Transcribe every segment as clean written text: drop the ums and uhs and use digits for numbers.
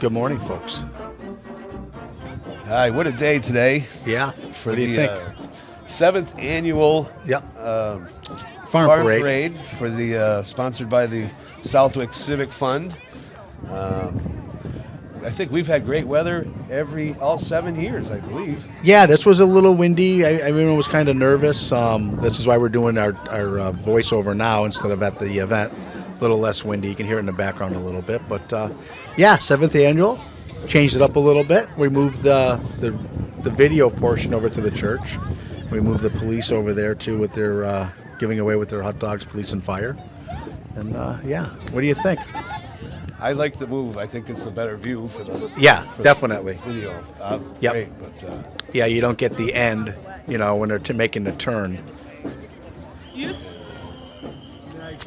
Good morning, folks. Hi, what a day today. Yeah. For what do you the think? 7th annual Farm Parade for the sponsored by the Southwick Civic Fund. I think we've had great weather all 7 years, I believe. Yeah, this was a little windy. Everyone was kind of nervous. This is why we're doing our voiceover now instead of at the event. A little less windy. You can hear it in the background a little bit. But, yeah, 7th annual. Changed it up a little bit. We moved the video portion over to the church. We moved the police over there, too, with their giving away with their hot dogs, police and fire. And, yeah, what do you think? I like the move. I think it's a better view for the definitely video. Yep. Great, but yeah, you don't get the end, when they're making the turn.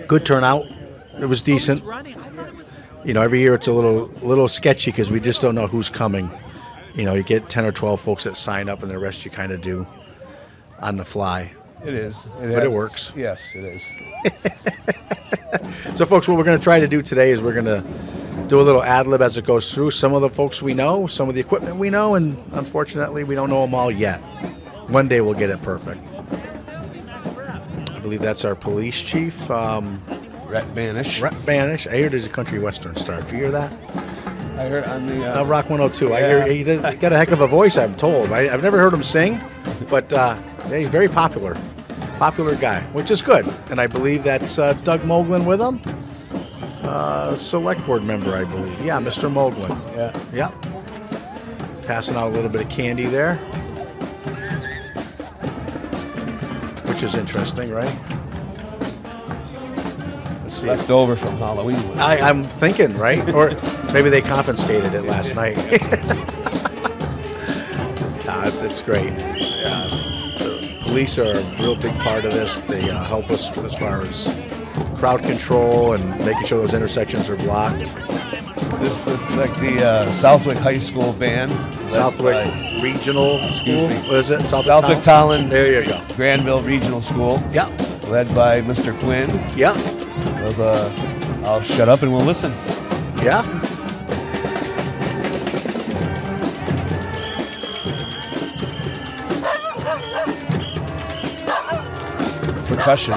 Good turnout. It was decent. Every year it's a little sketchy because we just don't know who's coming. You get 10 or 12 folks that sign up, and the rest you kind of do on the fly. It is. It works. Yes, it is. So, folks, what we're going to try to do today is we're going to do a little ad-lib as it goes through. Some of the folks we know, some of the equipment we know, and unfortunately we don't know them all yet. One day we'll get it perfect. I believe that's our police chief. Rhett Banish. I hear there's a country western star. Did you hear that? I heard on the... Rock 102. Yeah. I hear he got a heck of a voice, I'm told. I've never heard him sing, but yeah, he's very popular. Popular guy, which is good. And I believe that's Doug Moglin with him. Select board member, I believe. Yeah, Mr. Moglin. Yeah. Yep. Passing out a little bit of candy there. Which is interesting, right? Let's see. Left over from Halloween. I'm thinking, right? Or maybe they confiscated it last night. Nah, it's great. Police are a real big part of this. They help us as far as crowd control and making sure those intersections are blocked. This looks like the Southwick High School band. Southwick Regional School. What is it? Southwick Tolland. There you go. Granville Regional School. Yep. Led by Mr. Quinn. Yep. With, I'll shut up and we'll listen. Yeah. Percussion.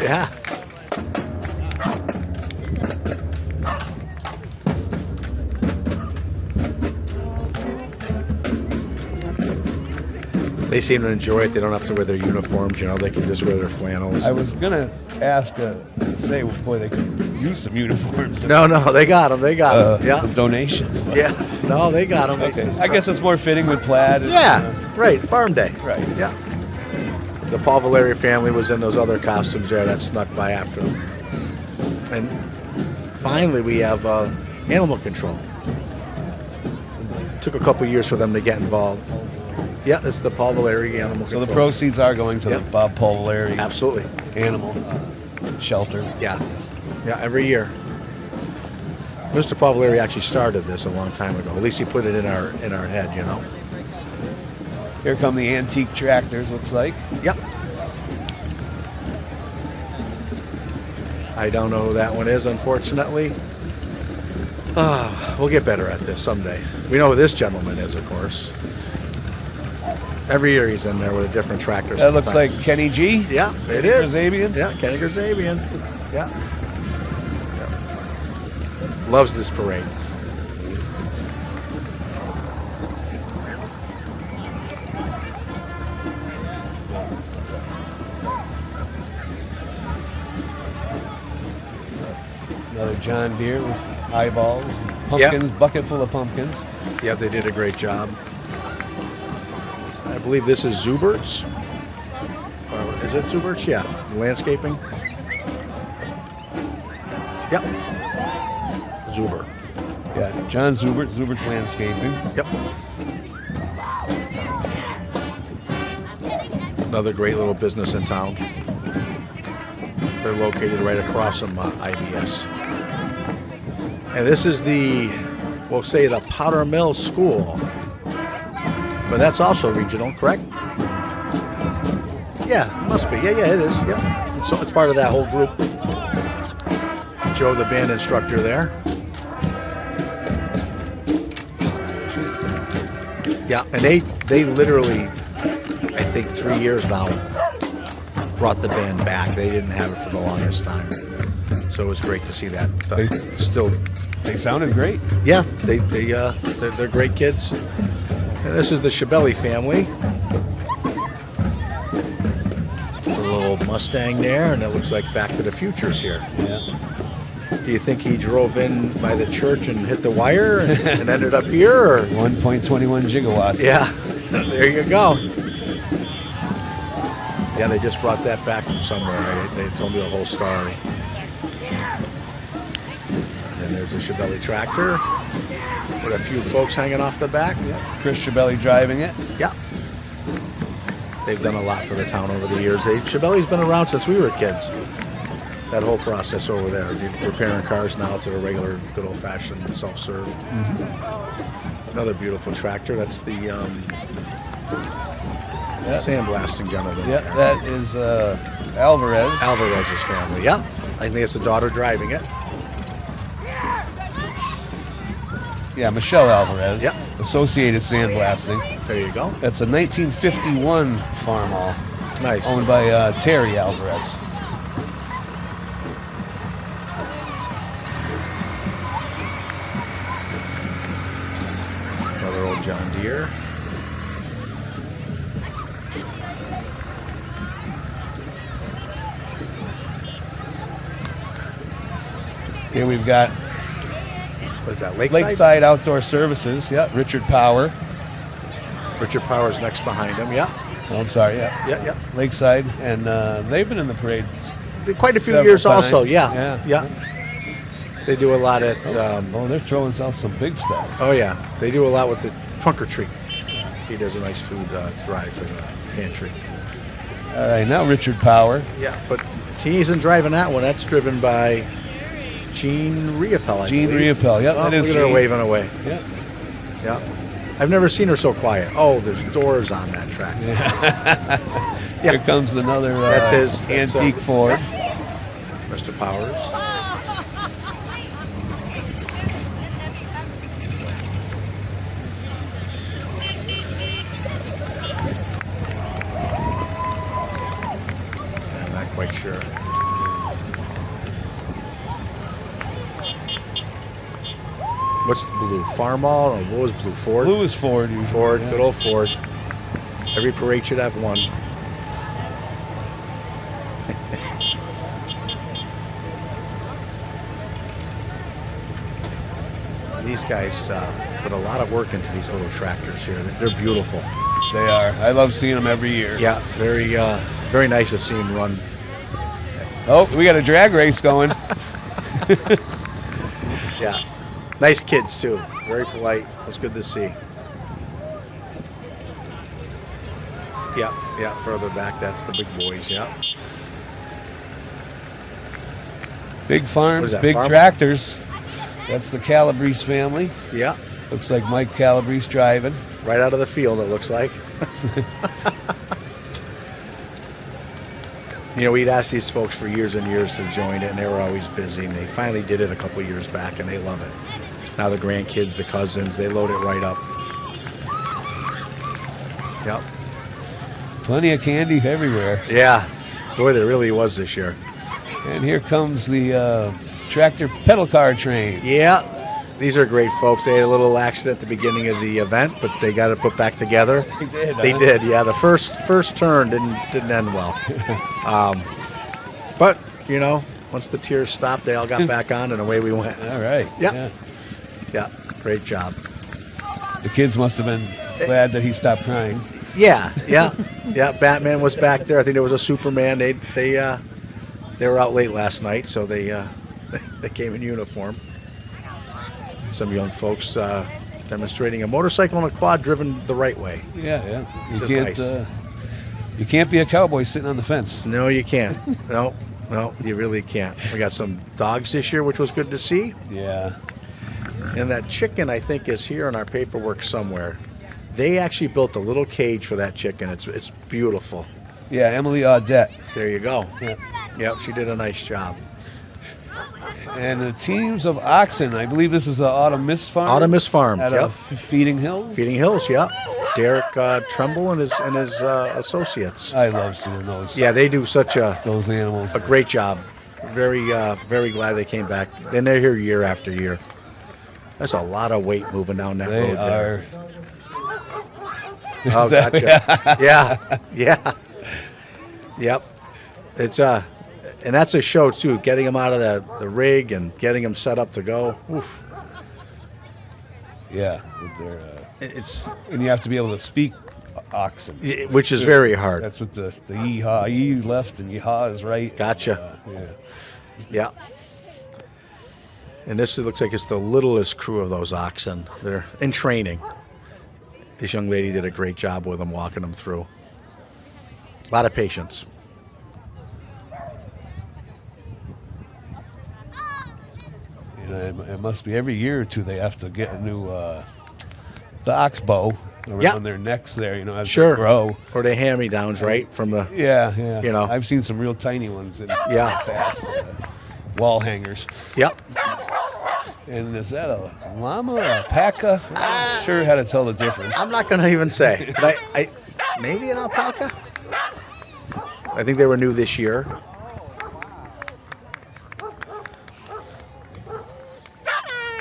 Yeah. They seem to enjoy it. They don't have to wear their uniforms, they can just wear their flannels. I was going to ask, say, boy, they could use some uniforms. No, they got them. They got them. Yeah. Some donations. Yeah. No, they got them. Okay. I guess it's more fitting with plaid. Right. Farm day. Right. Yeah. The Paul Valeri family was in those other costumes there that snuck by after them. And finally, we have animal control. It took a couple years for them to get involved. Yeah, it's the Paul Valeri Animal Control. So the proceeds are going to the Bob Paul Valeri Absolutely. Animal Shelter. Yeah, every year. Mr. Paul Valeri actually started this a long time ago. At least he put it in our head, Here come the antique tractors, looks like. Yep. I don't know who that one is, unfortunately. We'll get better at this someday. We know who this gentleman is, of course. Every year he's in there with a different tractor. That looks like Kenny G. Yeah, it Kenny is. Grazabian. Yeah, Kenny Grazabian. Yeah. Loves this parade. Another John Deere with eyeballs, pumpkins, bucket full of pumpkins. Yeah, they did a great job. I believe this is Zubert's. Is it Zubert's? Yeah, landscaping. Yep. Zuber. Yeah, John Zubert, Zubert's Landscaping. Yep. Another great little business in town. They're located right across from IBS. And this is we'll say the Powder Mill School. But that's also regional, correct? Yeah, it must be. Yeah, it is. Yeah. So it's part of that whole group. Joe, the band instructor there. Yeah, and they literally, I think 3 years now, brought the band back. They didn't have it for the longest time. So it was great to see that. They sounded great. Yeah, they're great kids. And this is the Schiavelli family. A little Mustang there, and it looks like Back to the Future's here. Yeah. Do you think he drove in by the church and hit the wire and ended up here? Or? 1.21 gigawatts. Yeah, there you go. Yeah, they just brought that back from somewhere. They told me the whole story. And then there's the Schiavelli tractor with a few folks hanging off the back. Yeah. Chris Schiavelli driving it. Yeah. They've done a lot for the town over the years. Schiavelli's been around since we were kids. That whole process over there, repairing cars now to the regular, good old-fashioned self-serve. Mm-hmm. Another beautiful tractor. That's the sandblasting gentleman. Yeah, that is Alvarez. Alvarez's family. Yeah, I think it's the daughter driving it. Yeah, Michelle Alvarez. Yep. Associated Sandblasting. There you go. That's a 1951 farmall. Nice. Owned by Terry Alvarez. Another old John Deere. Here we've got What is that, Lakeside? Lakeside Outdoor Services. Yeah, Richard Power. Richard Power's next behind him, yeah. Oh, I'm sorry, yeah. Yeah. Lakeside, and they've been in the parade Quite a few several years times. also, yeah. They do a lot at... they're throwing out some big stuff. Oh, yeah. They do a lot with the trunk or treat. He does a nice food drive for the pantry. All right, now Richard Power. Yeah, but he isn't driving that one. That's driven by Jean Riopel, I Jean believe. Riopel, yep, Oh, that is look at her Jean. waving away. Yeah. Yeah. I've never seen her so quiet. Oh, there's doors on that track. Here comes another That's his antique Ford. Mr. Powers. I'm not quite sure. What's the blue? Farmall? Or what was blue? Ford? Blue is Ford. Usually. Ford, Yeah. good old Ford. Every parade should have one. These guys put a lot of work into these little tractors here. They're beautiful. They are. I love seeing them every year. Yeah, very nice to see them run. Oh, we got a drag race going. Yeah, nice kids too. Very polite. It was good to see. Yeah, further back, that's the big boys, yeah. Big farms, What is that, big farm? tractors. That's the Calabrese family. Yeah, Looks like Mike Calabrese driving. right out of the field, it looks like. You know, we'd asked these folks for years and years to join it, and they were always busy, and they finally did it a couple years back, and they love it. Now the grandkids, the cousins, they load it right up. Yep. Plenty of candy everywhere. Yeah. Boy, there really was this year. And here comes the tractor pedal car train. Yeah. These are great folks. They had a little accident at the beginning of the event, but they got it put back together. They did, They huh? did, yeah. The first turn didn't end well. But, you know, once the tears stopped, they all got back on, and away we went. All right. Yeah. Yeah, great job. The kids must have been glad that he stopped crying. Yeah. Batman was back there. I think there was a Superman. They were out late last night, so they came in uniform. Some young folks demonstrating a motorcycle and a quad driven the right way. Yeah. Nice. You can't be a cowboy sitting on the fence. No, you can't. No, you really can't. We got some dogs this year, which was good to see. Yeah. And that chicken, I think, is here in our paperwork somewhere. They actually built a little cage for that chicken. It's beautiful. Yeah, Emily Audette. There you go. Yeah. Yep, she did a nice job. And the teams of oxen. I believe this is the Autumn Mist Farm. Autumn Mist Farm. At Yep. Feeding Hills. Feeding Hills. Yeah. Derek Tremble and his associates. I love seeing those. Yeah, they do such those animals. a great job. Very glad they came back. And they're here year after year. There's a lot of weight moving down that road. They are. Oh, gotcha. Yeah. Yep. It's and that's a show too. Getting them out of the rig and getting them set up to go. Oof. Yeah, with their. It's And you have to be able to speak oxen, which is very hard. That's what the yeehaw. Yee left and yeehaw is right. Gotcha. Yeah. And this looks like it's the littlest crew of those oxen. They're in training. This young lady did a great job with them, walking them through. A lot of patience. And it must be every year or two they have to get a new the ox bow around their necks there, as they grow. Or the hand-me-downs, right? From the Yeah. I've seen some real tiny ones in the past. Wall hangers. Yep. And is that a llama or a paca? I'm not sure how to tell the difference. I'm not going to even say. But I maybe an alpaca? I think they were new this year.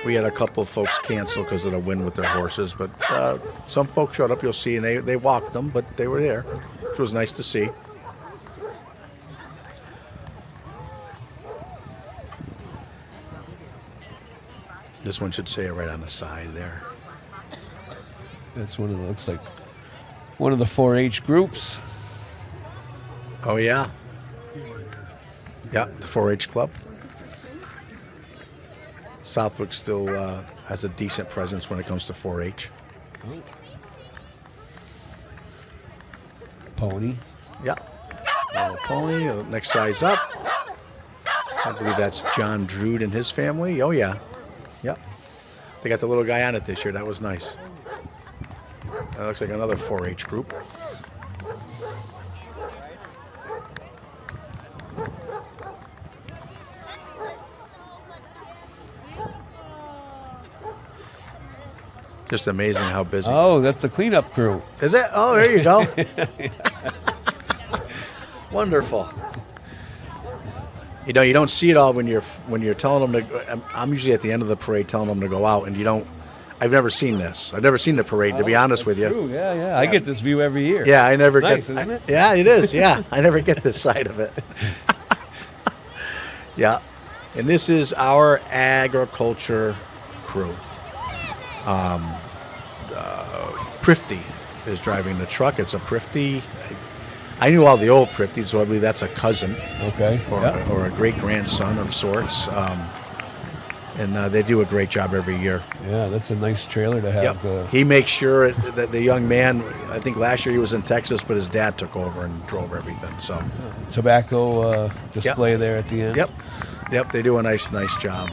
We had a couple of folks cancel because of the wind with their horses, but some folks showed up, you'll see, and they walked them, but they were there, which was nice to see. This one should say it right on the side there. That's one of the, looks like one of the 4-H groups. Oh, yeah. Yeah, the 4-H club. Southwick still has a decent presence when it comes to 4-H. Pony. Yeah. Little pony, next size up. I believe that's John Drude and his family. Oh, yeah. Yep. They got the little guy on it this year. That was nice. That looks like another 4-H group. Just amazing how busy. Oh, that's the cleanup crew. Is it? Oh, there you go. Wonderful. You don't see it all when you're telling them to. I'm usually at the end of the parade telling them to go out, and you don't. I've never seen this. I've never seen the parade, to be honest with you. True. Yeah. I get this view every year. Yeah, I never nice, get. Isn't it? Yeah, it is. Yeah, I never get this side of it. Yeah, and this is our agriculture crew. Prifty is driving the truck. It's a Prifty. I knew all the old Prifties, so I believe that's a cousin. Okay. Or a great-grandson of sorts. And they do a great job every year. Yeah, that's a nice trailer to have. Yep. He makes sure that the young man, I think last year he was in Texas, but his dad took over and drove everything. So tobacco display there at the end. Yep, they do a nice job.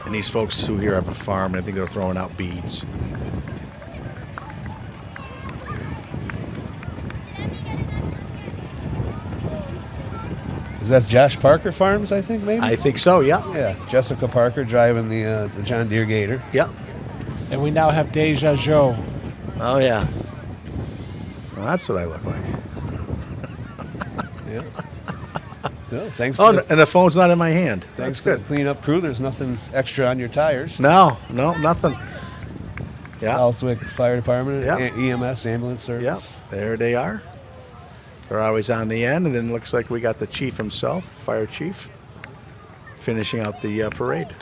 And these folks who here have a farm, I think they're throwing out beads. Is that Josh Parker Farms, I think, maybe? I think so, yeah. Yeah, Jessica Parker driving the John Deere Gator. Yeah. And we now have Deja Joe. Oh, yeah. Well, that's what I look like. Yeah. No, thanks. And the phone's not in my hand. Thanks That's to good. the cleanup crew. There's nothing extra on your tires. No, nothing. Yeah. Southwick Fire Department, Yeah. EMS, ambulance Yep, service. there they are. They're always on the end, and then it looks like we got the chief himself, the fire chief, finishing out the parade.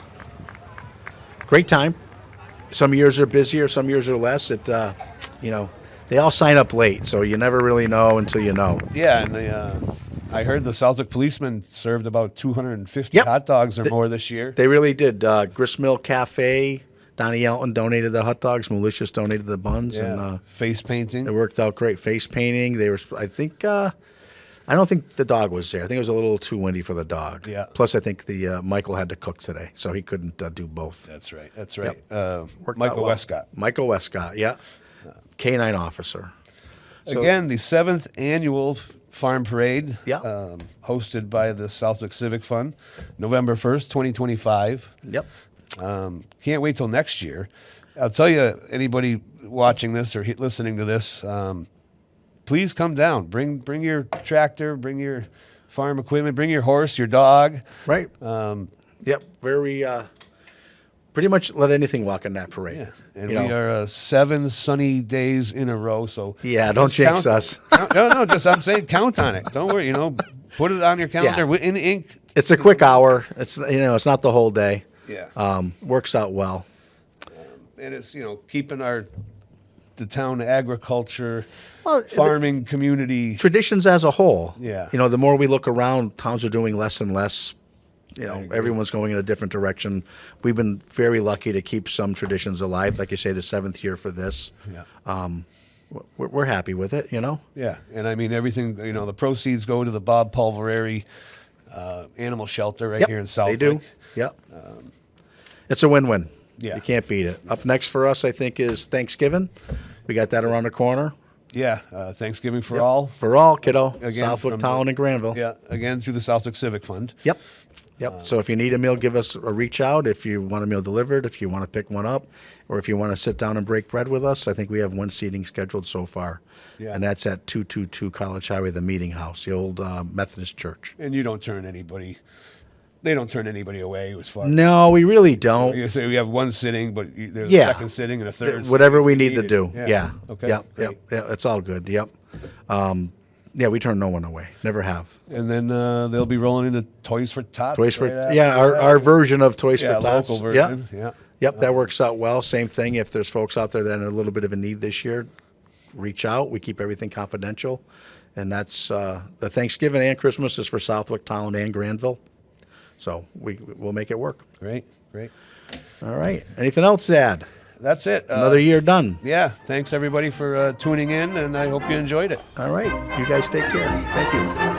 Great time. Some years are busier, some years are less. They all sign up late, so you never really know until you know. Yeah, and I heard the Southwick policemen served about 250 Yep. hot dogs or more this year. They really did. Gristmill Cafe, Donnie Elton donated the hot dogs. Malicious donated the buns, Yeah. and Face painting. it worked out great. Face painting. They were. I think. I don't think the dog was there. I think it was a little too windy for the dog. Yeah. Plus, I think the Michael had to cook today, so he couldn't do both. That's right. That's right. Worked out Michael well. Westcott. Michael Westcott. Yeah. K-9 officer. So- Again, the 7th annual Farm Parade, Yeah. hosted by the Southwick Civic Fund, November 1st, 2025. Yep. Can't wait till next year. I'll tell you, anybody watching this or listening to this, please come down. Bring your tractor, bring your farm equipment, bring your horse, your dog. Right. Yep. Very. Pretty much let anything walk in that parade. Yeah, and You we know? are 7 sunny days in a row. So Yeah, don't just jinx count- us. no, just I'm saying, count on it. Don't worry. Put it on your calendar Yeah. in ink. It's a quick hour. It's it's not the whole day. Yeah, Works out well. and it's keeping the town agriculture, Well, farming community. Traditions as a whole. Yeah. The more we look around, towns are doing less and less. Everyone's going in a different direction. We've been very lucky to keep some traditions alive. Like you say, the 7th year for this. Yeah. We're happy with it. Yeah, and I mean everything. The proceeds go to the Bob Pulverary Animal Shelter right Yep, here in they Southwick. do. Yep. It's a win-win. Yeah. You can't beat it. Up next for us, I think, is Thanksgiving. We got that around the corner. Yeah, Thanksgiving for all. For all, kiddo. Again, Southwick from Town the- and Granville. Yeah, again through the Southwick Civic Fund. Yep. So if you need a meal, give us a reach out. If you want a meal delivered, if you want to pick one up, or if you want to sit down and break bread with us, I think we have one seating scheduled so far. Yeah. And that's at 222 College Highway, the Meeting House, the old Methodist church. And you don't turn anybody. They don't turn anybody away as far. No, we really don't. You say we have one sitting, but there's Yeah. a second sitting and a third. Whatever we if need you to do. it. Yeah. Okay. Yep. great. Yep. Yeah. It's all good. Yep. Yeah, we turn no one away. Never have. And then they'll be rolling into Toys for Tots. Toys for right after our that. version of Toys Yeah, for Tots. local version. Yeah. Yep, that works out well. Same thing. If there's folks out there that are in a little bit of a need this year, reach out. We keep everything confidential, and that's the Thanksgiving and Christmas is for Southwick Town and Granville. So we'll make it work. Great. All right. Anything else to add? That's it. Another year done. Yeah. Thanks everybody for tuning in, and I hope you enjoyed it. All right. You guys take care. Thank you.